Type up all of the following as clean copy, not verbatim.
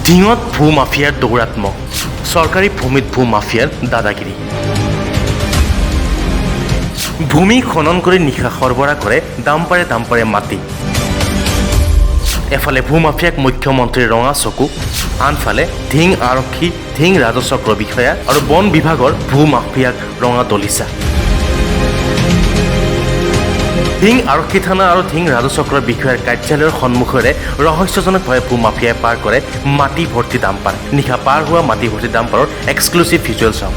ঢিঙত ভূ মাফিয়াৰ দৌৰাত্মক চৰকাৰী ভূমিত ভূ মাফিয়াৰ দাদাগিৰি ভূমি খনন কৰি নিশা সৰবৰাহ কৰে দাম্পাৰে মাটি এফালে ভূ মাফিয়াক মুখ্যমন্ত্ৰীৰ ৰঙা চকু আনফালে ঢিং আৰক্ষী ঢিং ৰাজচক্ৰ বিষয়া আৰু বন বিভাগৰ ভূ মাফিয়াক ৰঙা দলিচা ঢিং আৰক্ষী থানা আৰু ঢিং ৰাজচক্ৰৰ বিষয়াৰ কাৰ্যালয়ৰ সন্মুখৰে ৰহস্যজনকভাৱে ভূ মাফিয়াই পাৰ কৰে মাটি ভৰ্তি ডাম্পাৰ নিশা পাৰ হোৱা মাটি ভৰ্তি ডাম্পাৰৰ এক্সক্লুচিভ ভিজুৱেল চাওঁ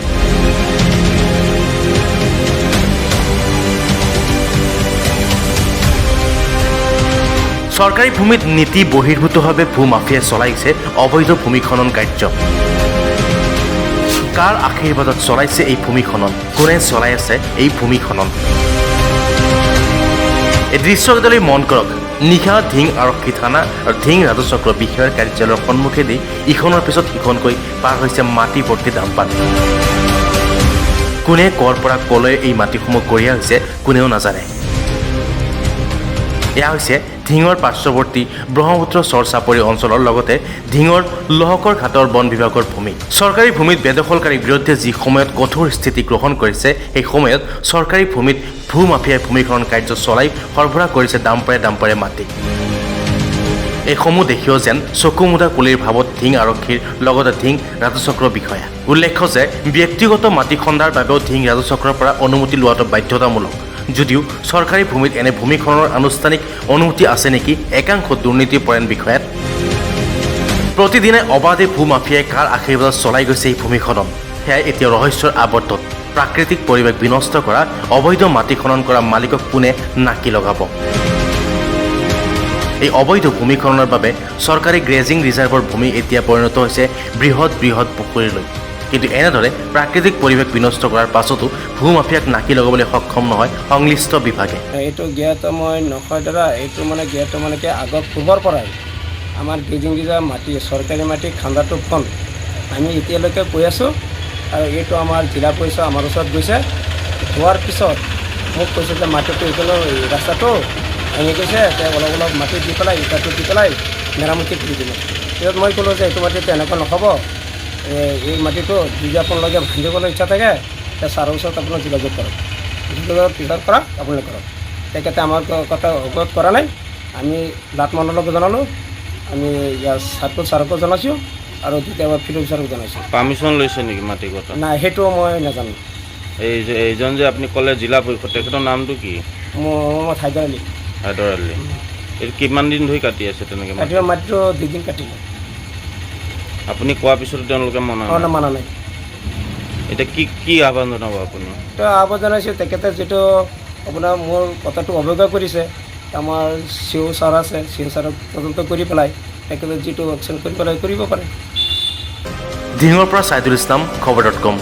চৰকাৰী ভূমিত নীতি বহিৰ্ভূতভাৱে ভূ মাফিয়াই চলাইছে অবৈধ ভূমি খনন কাৰ্য কাৰ আশীৰ্বাদত চলাইছে এই ভূমি খনন কোনে চলাই আছে এই ভূমি খনন এই দৃশ্যকেইটালৈ মন কৰক নিশা ঢিং আৰক্ষী থানা আৰু ঢিং ৰাজচক্ৰ বিষয়াৰ কাৰ্যালয়ৰ সন্মুখেদি ইখনৰ পিছত সিখনকৈ পাৰ হৈছে মাটি ভৰ্তি ডাম্পাৰ কোনে কৰ পৰা কলৈ এই মাটিসমূহ কঢ়িয়া হৈছে কোনেও নাজানে এয়া হৈছে ঢিঙৰ পাৰ্শ্বৱৰ্তী ব্ৰহ্মপুত্ৰ চৰ চাপৰি অঞ্চলৰ লগতে ঢিঙৰ লহকৰ ঘাটৰ বন বিভাগৰ ভূমি চৰকাৰী ভূমিত বেদখলকাৰীৰ বিৰুদ্ধে যি সময়ত কঠোৰ স্থিতি গ্ৰহণ কৰিছে সেই সময়ত চৰকাৰী ভূমিত ভূ মাফিয়াই ভূমিখনন কাৰ্য চলাই সৰবৰাহ কৰিছে ডাম্পাৰে মাটি এইসমূহ দেখিও যেন চকু মুদা কুলিৰ ভাৱত ঢিং আৰক্ষীৰ লগতে ঢিং ৰাজচক্ৰ বিষয়া উল্লেখ্য যে ব্যক্তিগত মাটি খন্দাৰ বাবেও ঢিং ৰাজচক্ৰৰ পৰা অনুমতি লোৱাটো বাধ্যতামূলক যদিও চৰকাৰী ভূমিত এনে ভূমি খননৰ আনুষ্ঠানিক অনুমতি আছে নেকি একাংশ দুৰ্নীতিপৰায়ণ বিষয়াত প্ৰতিদিনে অবাধে ভূ মাফিয়াই কাৰ আশীৰ্বাদত চলাই গৈছে এই ভূমি খনন সেয়াই এতিয়া ৰহস্যৰ আৱৰ্তত প্ৰাকৃতিক পৰিৱেশ বিনষ্ট কৰা অবৈধ মাটি খনন কৰা মালিকক কোনে নাকি লগাব এই অবৈধ ভূমি খননৰ বাবে চৰকাৰী গ্ৰেজিং ৰিজাৰ্ভৰ ভূমি এতিয়া পৰিণত হৈছে বৃহৎ পুখুৰীলৈ কিন্তু এনেদৰে প্ৰাকৃতিক পৰিৱেশ বিনষ্ট কৰাৰ পাছতো ভূ মাফিয়াক নাকি লগাবলৈ সক্ষম নহয় সংশ্লিষ্ট বিভাগে এইটো জ্ঞাত মই নকয় দ্বাৰা এইটো জ্ঞাত কি আগত পূৰ্বৰ পৰাই আমাৰ গ্ৰেজিং ৰিজাৰ্ভ মাটি চৰকাৰী মাটি খান্দাটো ফোন আমি এতিয়ালৈকে কৈ আছোঁ আৰু এইটো আমাৰ জিলা পৰিষদ আমাৰ ওচৰত গৈছে হোৱাৰ পিছত মোক কৈছে যে মাটিটো এইফালে ৰাস্তাটো ভাঙি গৈছে অলপ মাটি দি পেলাই ইটাটো দি পেলাই মেৰামতি কৰি দিলোঁ পিছত মই ক'লোঁ যে এইটো মাটিটো এনেকুৱা নহ'ব এই মাটিটো যদি আপোনালোকে ভাঙিবলৈ ইচ্ছা থাকে ছাৰৰ ওচৰত আপোনাক যোগাযোগ কৰক যোগাযোগৰ পিছত কৰা আপোনালোকে কৰক তেখেতে আমাৰ কথা অৱগত কৰা নাই আমি লাটমণ্ডলকো জনালোঁ আমি ইয়াৰ ছাৰকো জনাইছোঁ আৰু তেতিয়া ফিল্ড অফিচাৰকো জনাইছোঁ পাৰ্মিশ্যন লৈছে নেকি মাটি কথা নাই সেইটো মই নাজানো এইজন যে আপুনি ক'লে জিলা পৰিষদ তেখেতৰ নামটো কি মই হাইদৰ আলী এইটো কিমান দিন ধৰি কাটি আছে তেনেকৈ মাটিটো 2 দিন কাটিলে আপুনি কোৱাৰ পিছতো তেওঁলোকে মানা নাই এতিয়া কি আহ্বান জনাব আপুনি আহ্বান জনাইছোঁ তেখেতে যিটো আপোনাৰ মোৰ কথাটো অৱজ্ঞা কৰিছে আমাৰ চিও ছাৰ আছে চিও ছাৰক তদন্ত কৰি পেলাই তেখেতে যিটো একশ্যন কৰি পেলাই কৰিব পাৰে ঢিঙৰ পৰা ছাইদুল ইছলাম খবৰ.com